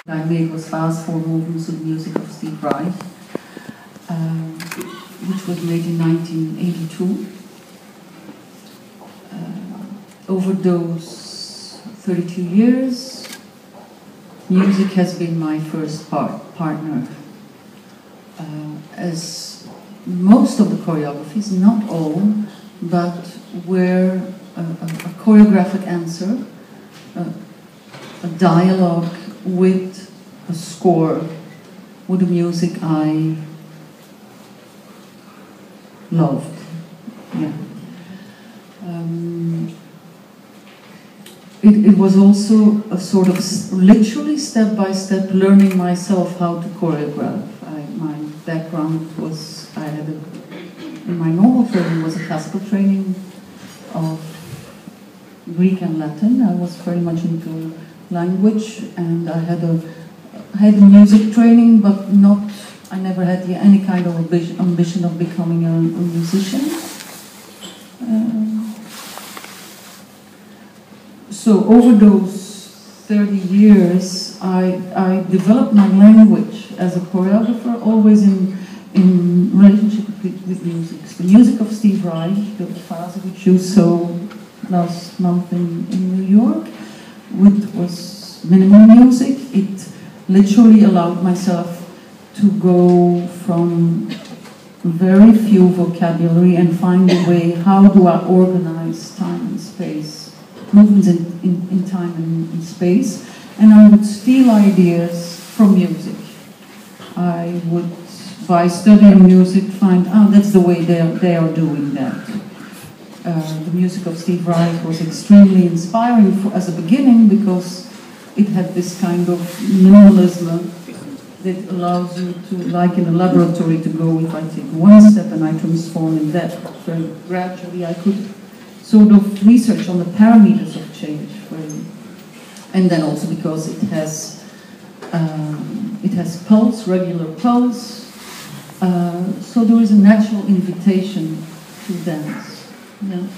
I made was fast four movements of music of Steve Reich, which was made in 1982. Over those 32 years, music has been my first partner. As most of the choreographies, not all, but were a choreographic answer, a dialogue with a score, with the music I loved. Yeah. It was also a sort of literally step-by-step learning myself how to choreograph. My background was, in my normal training was a classical training of Greek and Latin. I was very much into language, and I had a music training, but not, I never had any kind of ambition of becoming a musician. So over those 30 years, I developed my language as a choreographer, always in relationship with music. The music of Steve Reich, the phase which you saw last month in New York, which was minimal music. It literally allowed myself to go from very few vocabulary and find a way, how do I organize time and space, movements in time and in space, and I would steal ideas from music. I would, by studying music, find, that's the way they are doing that. The music of Steve Reich was extremely inspiring as a beginning, because it had this kind of minimalism that allows you to, like in a laboratory, to go, if I take one step and I transform in that, very gradually I could sort of research on the parameters of change. And then also because it has pulse, regular pulse, so there is a natural invitation to dance. Yeah.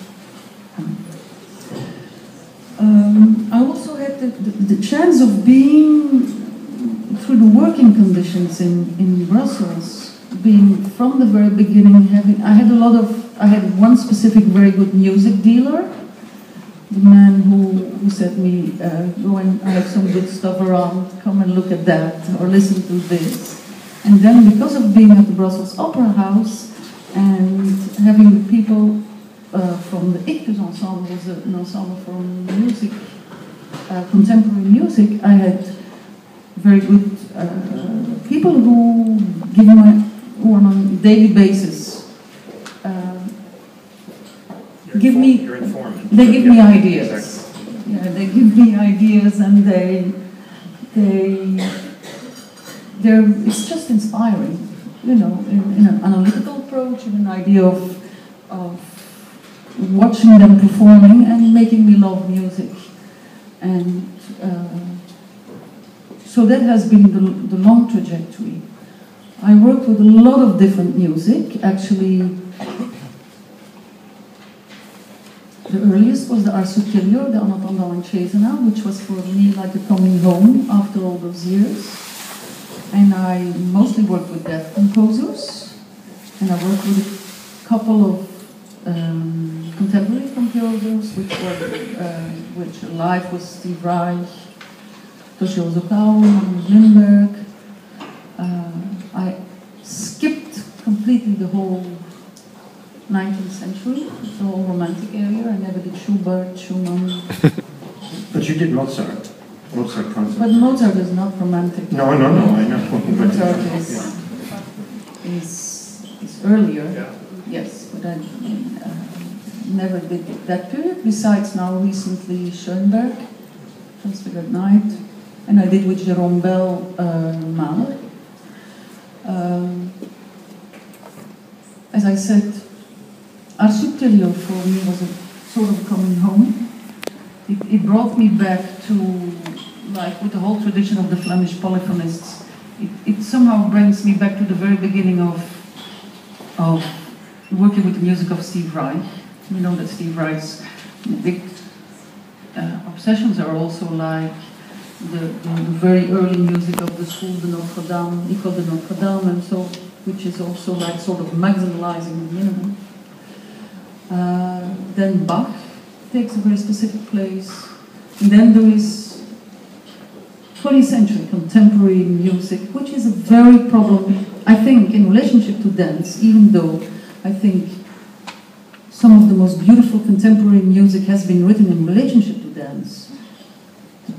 I also had the chance of being, through the working conditions in Brussels, being from the very beginning, I had one specific very good music dealer, the man who said me, go and I have some good stuff around, come and look at that, or listen to this. And then because of being at the Brussels Opera House, and having the people from the Ictus ensemble, was an ensemble from music, contemporary music, I had very good people who on a daily basis they give me ideas. Exactly. Yeah, they give me ideas, and it's just inspiring, in an analytical approach, and an idea of watching them performing and making me love music. And so that has been the long trajectory. I worked with a lot of different music. Actually, the earliest was the Ars Subtilior, the En attendant in Cesena, which was for me like a coming home after all those years. And I mostly worked with deaf composers, and I worked with a couple of contemporary composers, which live was Steve Reich, Toshio Zokao, Magnus Lindberg. I skipped completely the whole 19th century, the whole romantic area. I never did Schubert, Schumann. But you did Mozart. Mozart concerts. But Mozart is not romantic. No, I know. Mozart is earlier, yeah. Yes, but I never did that period. Besides now recently Schoenberg, Transfigured Night, and I did with Jérôme Bell, Mahler. As I said, Ars Subtilior for me was a sort of coming home. It brought me back to, like with the whole tradition of the Flemish polyphonists, it somehow brings me back to the very beginning of working with the music of Steve Reich. You know that Steve Reich's big obsessions are also like the very early music of the School de Notre Dame, École de Notre Dame, and so, which is also like sort of maximalizing the minimum. Then Bach takes a very specific place. And then there is 20th century contemporary music, which is a very problem, I think, in relationship to dance, even though I think some of the most beautiful contemporary music has been written in relationship to dance.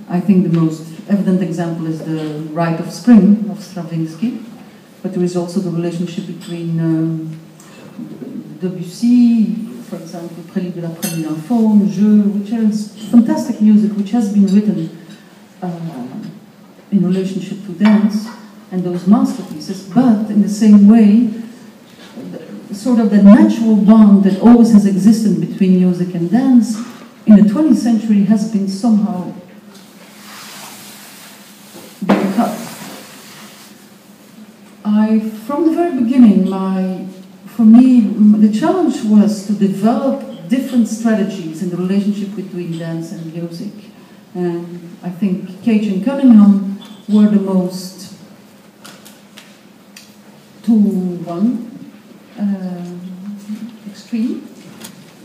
I think the most evident example is the Rite of Spring of Stravinsky, but there is also the relationship between Debussy, for example, Prélude de la Première Info, Jeu, which is fantastic music, which has been written in relationship to dance, and those masterpieces, but in the same way, sort of the natural bond that always has existed between music and dance in the 20th century has been somehow been cut. From the very beginning, for me, the challenge was to develop different strategies in the relationship between dance and music. And I think Cage and Cunningham were the most to one extreme,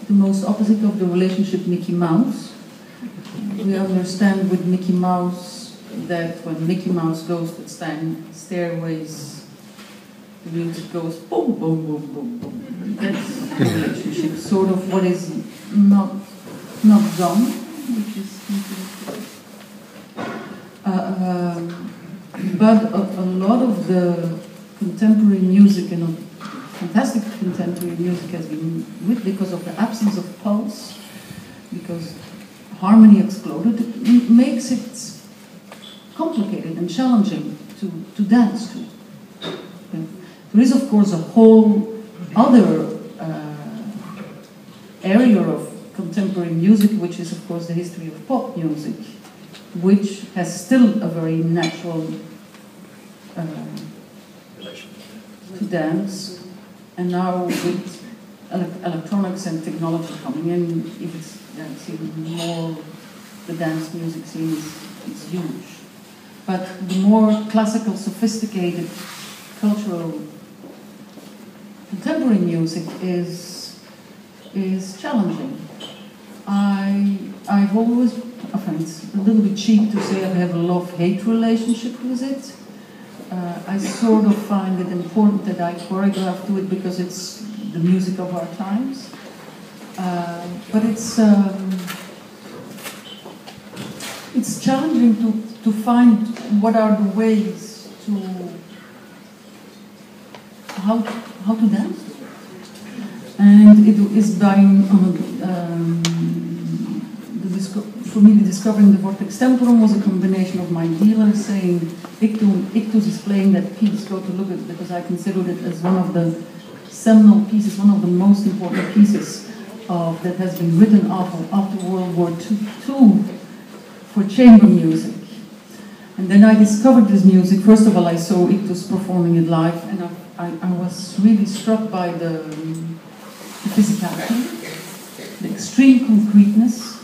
the most opposite of the relationship Mickey Mouse. We understand with Mickey Mouse that when Mickey Mouse goes to stairways, the music goes boom, boom, boom, boom, boom. That's the relationship, sort of what is not done, which is but a lot of the contemporary music and fantastic contemporary music has been with because of the absence of pulse, because harmony exploded, it makes it complicated and challenging to dance to. There is, of course, a whole other area of contemporary music, which is, of course, the history of pop music, which has still a very natural to dance, and now with electronics and technology coming in, it's even more, the dance music scene is huge. But the more classical, sophisticated, cultural, contemporary music is challenging. I've always, it's a little bit cheap to say I have a love-hate relationship with it. I sort of find it important that I choreograph to it because it's the music of our times. But it's challenging to find what are the ways to how to dance to it. And it is by for me, the discovering the Vortex Temporum was a combination of my dealer saying, Ictus is playing that piece, go to look at it, because I considered it as one of the seminal pieces, one of the most important pieces that has been written after World War II for chamber music. And then I discovered this music. First of all, I saw Ictus performing it live, and I was really struck by the physicality, the extreme concreteness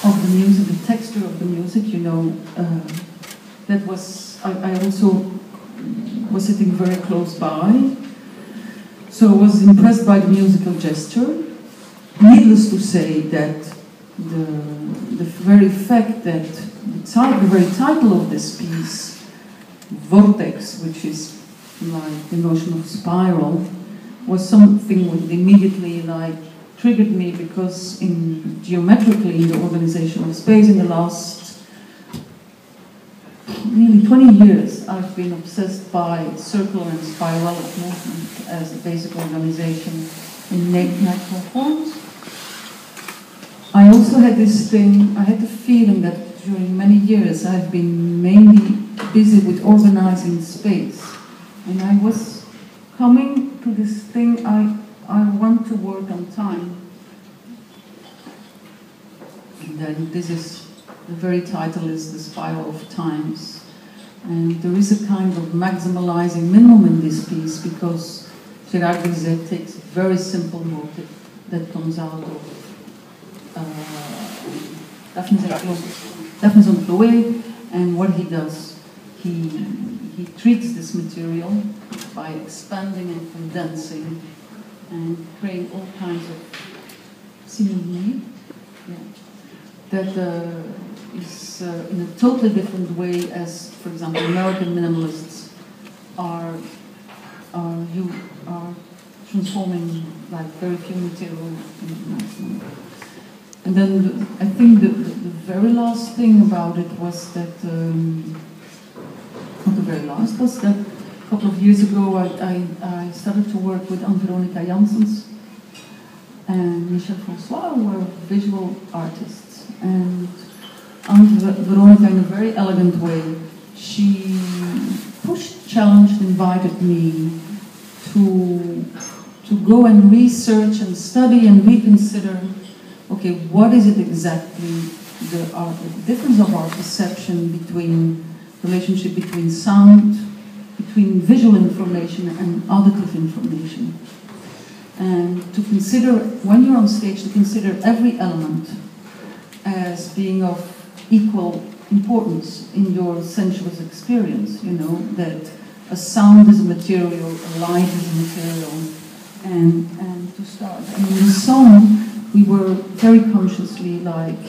of the music, the texture of the music, that was, I also was sitting very close by, so I was impressed by the musical gesture. Needless to say that the very fact that the very title of this piece, Vortex, which is like the notion of spiral, was something that immediately triggered me, because geometrically in the organization of space in the last nearly 20 years I've been obsessed by circular and spiralic movement as a basic organization in natural forms. I also had this thing, I had the feeling that during many years I've been mainly busy with organizing space, and I was coming to this thing, I want to work on time. And then the very title is The Spiral of Times. And there is a kind of maximalizing minimum in this piece, because Gérard Grisey takes a very simple motif that comes out of Daphne's Employé, And what he does, he treats this material by expanding and condensing and creating all kinds of simile, that is in a totally different way as, for example, American minimalists are transforming like very few material into maximum. And then I think the very last thing about it was that, not the very last, was that a couple of years ago I started to work with Anne Veronica Janssens and Michel François, who were visual artists. And Anne Veronica, in a very elegant way, she pushed, challenged, invited me to go and research and study and reconsider, okay, what is it exactly, the difference of our perception between, relationship between sound, between visual information and auditive information. And to consider, when you're on stage, to consider every element as being of equal importance in your sensuous experience, you know, that a sound is a material, a light is a material, and to start. And in the song, we were very consciously like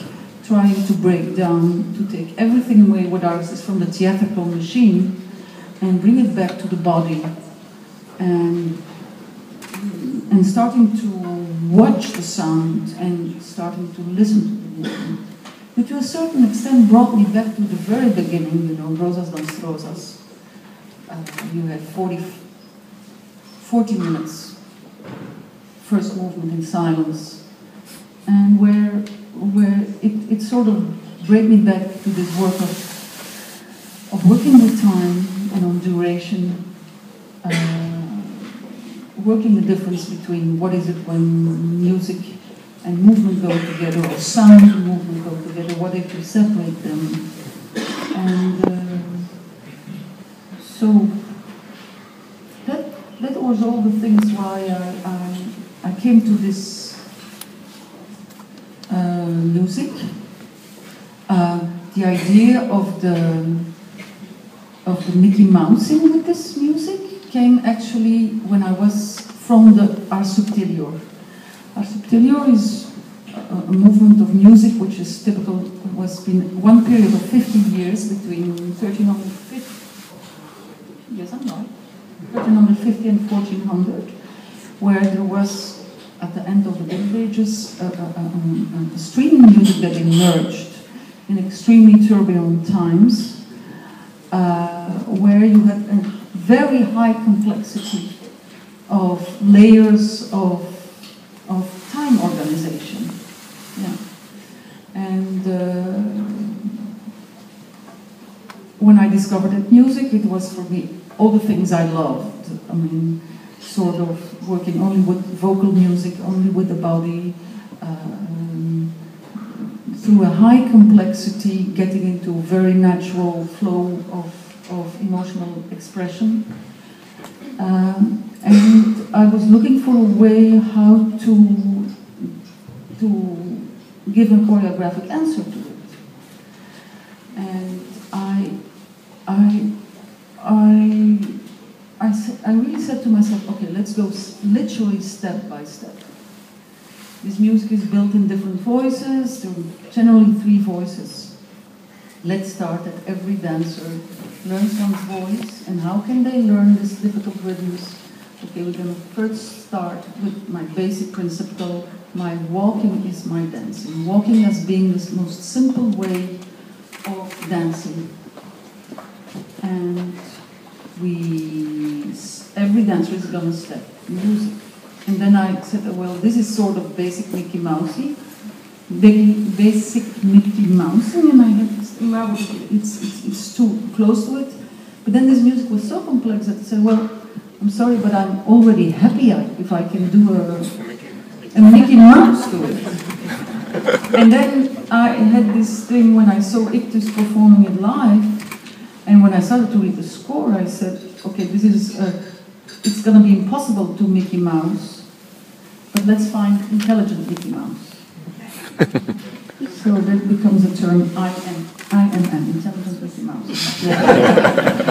trying to break down, to take everything away what is from the theatrical machine and bring it back to the body, and starting to watch the sound and starting to listen to the movement, which to a certain extent brought me back to the very beginning, you know, Rosas Ictus. You had 40 minutes, first movement in silence, and where it sort of brought me back to this work of working with time and on duration, working the difference between what is it when music and movement go together, or sound and movement go together, what if you separate them. And so that was all the things why I came to this music. The idea of the Mickey Mousing with this music came actually when I was from the Art Subtilior. Art Subtilior is a movement of music which is typical, was been one period of 50 years between 1350, yes I'm right, 1350 and 1400, where there was, at the end of the Middle Ages, a streaming music that emerged in extremely turbulent times, where you had a very high complexity of layers of time organization. Yeah. And when I discovered that music, it was for me all the things I loved. I mean, sort of working only with vocal music, only with the body, through a high complexity, getting into a very natural flow of emotional expression. And I was looking for a way how to give a choreographic answer to it. And I really said to myself, okay, let's go literally step by step. This music is built in different voices, there are generally 3 voices. Let's start that every dancer learns one's voice, and how can they learn these difficult rhythms? Okay, we're going to first start with my basic principle, my walking is my dancing. Walking as being the most simple way of dancing. And every dancer is going to step music. And then I said, well, this is sort of basic Mickey Mousey, basic Mickey Mousing, and I had this, it's too close to it. But then this music was so complex that I said, well, I'm sorry, but I'm already happy if I can do a Mickey Mouse to it. And then I had this thing when I saw Ictus performing it live, and when I started to read the score, I said, okay, this is, it's going to be impossible to Mickey Mouse, but let's find intelligent Mickey Mouse. So that becomes a term, I am. I am Anne, intelligent with the mouse.